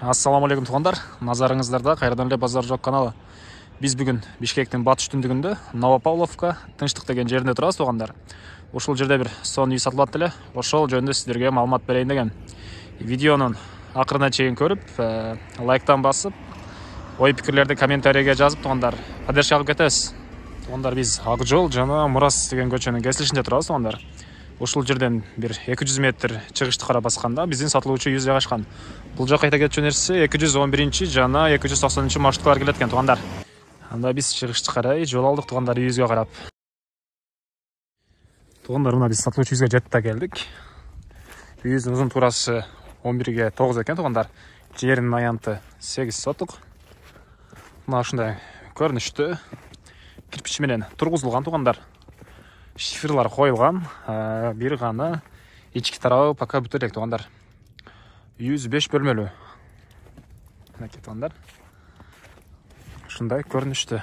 Ассаламу алейкум туғандар. Назарыңыздарда кайрадан эле Базар жок каналы. Биз бүгүн Бишкектин батыш түндүгүндө Новопавловка тынчтык деген жеринде турабыз туғандар. Ушул жерде бир сонун үй сатылат эле. Ошол жөнүндө сиздерге маалымат берейин деген. Видеонун акырына чейин көрүп, лайктан басып, ой пикирлерди комментарийге жазып туғандар. Поддержка алып кетебиз. Туғандар, биз Ак жол жана Мурас деген көчөнүн кесилишинде турабыз туғандар. Ушул жерден бир 200 метр чыгышты кара басканда биздин сатылуучу үй жайгашкан. Бул жака кайта кетип жөнөрсө 211 жана 290 маршруткалар келет экен туғандар. Анда биз чыгышты карай жол алдык туғандар, үйүбүзгө карап. Туғандар, мына биз сатылуучу үйгө жетип та келдик. Үйүбүздүн узун туурасы 11ге 9 экен туғандар. Жеринин аянты 8 сотук. Мына ушундай көрүнүштө кирпич менен тургузулган туғандар. Шифрлар коюлган, бир гана ички тарабы пока бүтө элек туғандар. 105 бөлмөлүү. Мынакей туғандар. Ушундай көрүнүштө.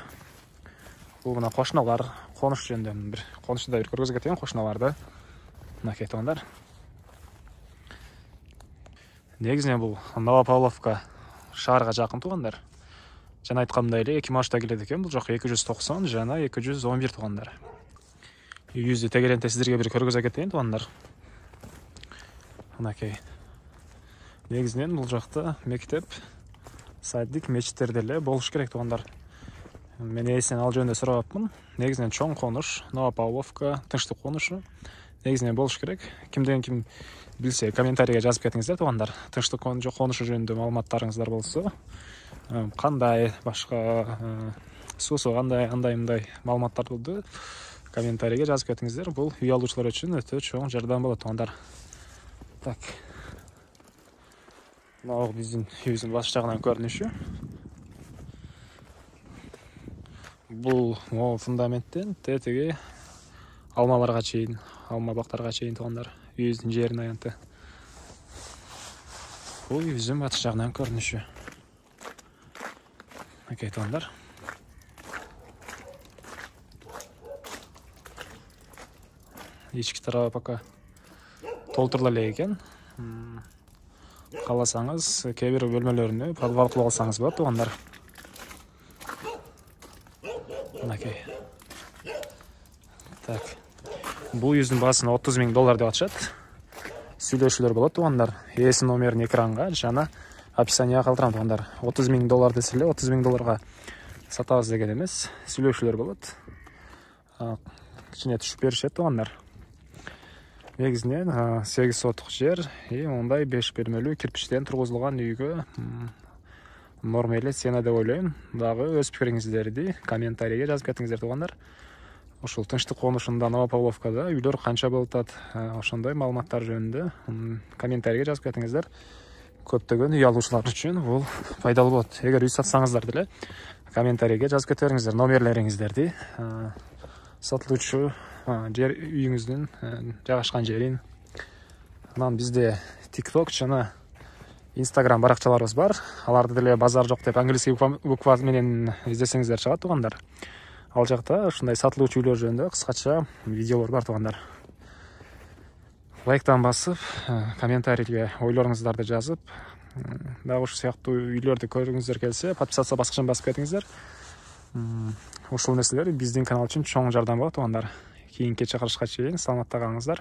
Бул мына кошуналар, конуш жөнүндө бир конушта бир көргөзгө кеткен кошуналарды. Мынакей туғандар. Негизинен бул Новопавловка шаарга жакын туғандар. Жана айтканымдай эле 2 маршрутта келет экен. Бул жака 290 жана 211 туғандар. Үйүбүздү тегеренте сиздерге бир көргөзө кетейин туғандар. Мынакей. Негизинен бул жакта мектеп, садик, мечиттер деле болуш керек туғандар. Мен ээсинен ал жөнүндө сурапмын. Негизинен чоң конуш, Новопавловка, тынчтык конушу негизинен болуш керек. Кимден ким билсе, комментарийге жазып кетиңиздер туғандар. Тынчтык конушу жөнүндө маалыматтарыңыздар болсо, кандай башка суусу кандай, андай маалыматтар болду, комментарийге жазып кетиңиздер. Бул үй алуучулар үчүн өтө чоң жардам болот туғандар. Так. Мына биздин үйүбүздүн баш жагынан көрүнүшү. Бул фундаменттен тетиги алмаларга чейин, алма бактарга чейин туғандар. Үйүбүздүн жеринин аянты. Бул үйүбүздүн батыш жагынан көрүнүшү. Окей туғандар. Ички тарабы пока толтурула элек экен. Кааласаңыз, кээ бир бөлмөлөрүнү подвал кылып алсаңыз болот туғандар. Мынакей. Так. Бул үйүбүздүн баасын $30,000 деп атышат. Сүйлөшүүлөр болот туғандар. Ээси номерин экранга жана описанияга калтырам туғандар. $30,000 десе эле $30,000 сатабыз деген эмес. Сүйлөшүүлөр болот. Кичине түшүп беришет туғандар. Негизинен 8 сотук жер, мындай 5 бөлмөлүү кирпичтен тургузулган үйгө норма эле сцена деп ойлойм. Дагы өз пикириңиздерди комментарийге жазып кетиңиздер туғандар. Ушул тынчтык конушунда Новопавловкада үйлөр канча болуп атат, ошондой маалыматтар жөнүндө комментарийге жазып кетиңиздер. Көптөгөн үй алуучулар үчүн бул пайдалуу болот. Эгер үй сатсаңыздар деле комментарийге жазып кете бериңиздер номерлериңиздерди, сатылуучу жер, үйүңүздүн жайгашкан жерин. Анан бизде TikTok жана Instagram баракчаларыбыз бар. Аларды деле Базар жок деп английский буква менен издесеңиздер чыгат туғандар. Ал жакта ушундай сатылуучу үйлөр жөнүндө кыскача видеолор бар туғандар. Лайктан басып, комментарийге ойлоруңуздарды жазып, дагы ушул сыяктуу үйлөрдү көргүңүздөр келсе, подписация баскычын басып кетиңиздер. Ушул нерселер биздин канал үчүн чоң жардам болот туғандар. Кийинки чакырышка чейин саламатта калыңыздар.